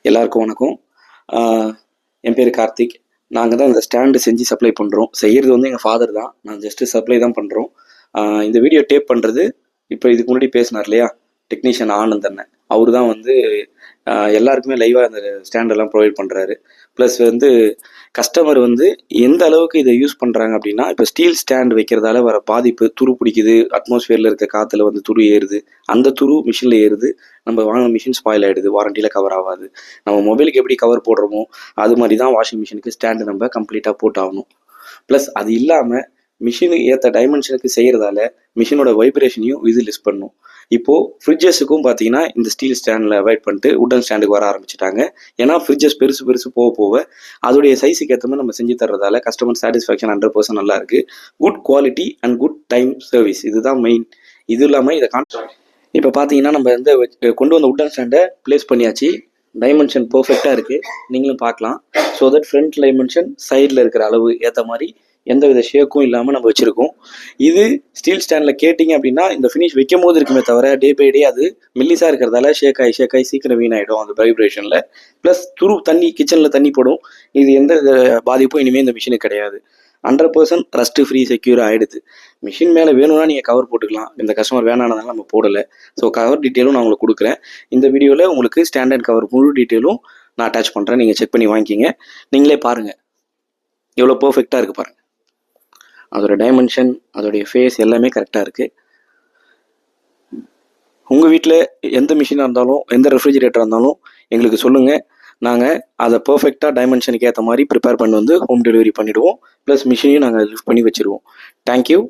எல்லாருக்கும் வணக்கம். என் பேர் கார்த்திக். நாங்கள் தான் இந்த ஸ்டாண்டு செஞ்சு சப்ளை பண்ணுறோம். செய்கிறது வந்து எங்கள் ஃபாதர் தான், நான் ஜஸ்ட்டு சப்ளை தான் பண்ணுறோம். இந்த வீடியோ டேப் பண்ணுறது இப்போ இதுக்கு முன்னாடி பேசினார் இல்லையா டெக்னீஷியன் ஆனந்த் அண்ணன், அவர் தான் வந்து எல்லாருக்குமே லைவாக அந்த ஸ்டாண்டெல்லாம் ப்ரொவைட் பண்ணுறாரு. ப்ளஸ் வந்து கஸ்டமர் வந்து எந்த அளவுக்கு இதை யூஸ் பண்ணுறாங்க அப்படின்னா, இப்போ ஸ்டீல் ஸ்டாண்ட் வைக்கிறதால வர பாதிப்பு, துரு பிடிக்குது, அட்மாஸ்ஃபியரில் இருக்க காற்றுல வந்து துரு ஏறுது, அந்த துரு மிஷினில் ஏறுது, நம்ம வாங்கின மிஷின் ஸ்பாயில் ஆகிடுது, வாரண்டியில் கவர் ஆகாது. நம்ம மொபைலுக்கு எப்படி கவர் போடுறோமோ அது மாதிரி தான் வாஷிங் மிஷினுக்கு ஸ்டாண்டு நம்ம கம்ப்ளீட்டாக போட்டாகணும். ப்ளஸ் அது இல்லாமல் மிஷினுக்கு ஏற்ற டைமென்ஷனுக்கு செய்கிறதால மிஷினோட வைப்ரேஷனையும் இது லிஸ்ட் பண்ணும். இப்போது ஃப்ரிட்ஜஸுக்கும் பார்த்தீங்கன்னா இந்த ஸ்டீல் ஸ்டாண்டில் அவாய்ட் பண்ணிட்டு உட்டன் ஸ்டாண்டுக்கு வர ஆரம்பிச்சிட்டாங்க. ஏன்னா ஃப்ரிட்ஜஸ் பெருசு போக போக அதோடைய சைஸுக்கு ஏற்ற மாதிரி நம்ம செஞ்சு தர்றதால கஸ்டமர் சாட்டிஸ்ஃபேக்ஷன் 100% நல்லா இருக்குது. Good quality and good time service, இதுதான் மெயின். இது இல்லாமல் இதை இப்போ பார்த்தீங்கன்னா நம்ம வந்து கொண்டு வந்த உட்டன் ஸ்டாண்டை ப்ளேஸ் பண்ணியாச்சு. டைமென்ஷன் பர்ஃபெக்டாக இருக்குது, நீங்களும் பார்க்கலாம். ஸோ தட் ஃப்ரண்ட் டைமென்ஷன் சைடில் இருக்கிற அளவு ஏற்ற மாதிரி எந்த வித ஷேக்கும் இல்லாமல் நம்ம வச்சுருக்கோம். இது ஸ்டீல் ஸ்டாண்டில் கேட்டிங்க அப்படின்னா இந்த ஃபினிஷ் வைக்கும் போது இருக்குமே தவிர டே பை டே அது மெல்லிஸாக இருக்கிறதால ஷேக் ஆகி சீக்கிரம் வீணாயிடும் அந்த வைப்ரேஷனில். ப்ளஸ் தண்ணி கிச்சனில் தண்ணி போடும். இது எந்த பாதிப்பும் இனிமேல் இந்த மிஷினுக்கு கிடையாது. 100% ரஸ்ட்டு ஃப்ரீ செக்யூர் ஆகிடுது. மிஷின் மேலே வேணும்னா நீங்கள் கவர் போட்டுக்கலாம். இந்த கஸ்டமர் வேணானதால நம்ம போடலை. ஸோ கவர் டீட்டெயிலும் நான் உங்களுக்கு கொடுக்குறேன். இந்த வீடியோவில் உங்களுக்கு ஸ்டாண்டர்ட் கவர் முழு டீட்டெயிலும் நான் அட்டாச் பண்ணுறேன். நீங்கள் செக் பண்ணி வாங்கிக்கிங்க. நீங்களே பாருங்கள் எவ்வளோ பர்ஃபெக்டாக இருக்குது பாருங்கள். அதோட டைமென்ஷன், அதோடைய ஃபேஸ் எல்லாமே கரெக்டாக இருக்குது. உங்கள் வீட்டில் எந்த மிஷினாக இருந்தாலும் எந்த ரெஃப்ரிஜிரேட்டராக இருந்தாலும் எங்களுக்கு சொல்லுங்கள். நாங்கள் அதை பர்ஃபெக்டாக டைமென்ஷனுக்கு ஏற்ற மாதிரி ப்ரிப்பேர் பண்ணி வந்து ஹோம் டெலிவரி பண்ணிவிடுவோம். ப்ளஸ் மிஷினையும் நாங்கள் லிஃப்ட் பண்ணி வச்சுருவோம். தேங்க்யூ.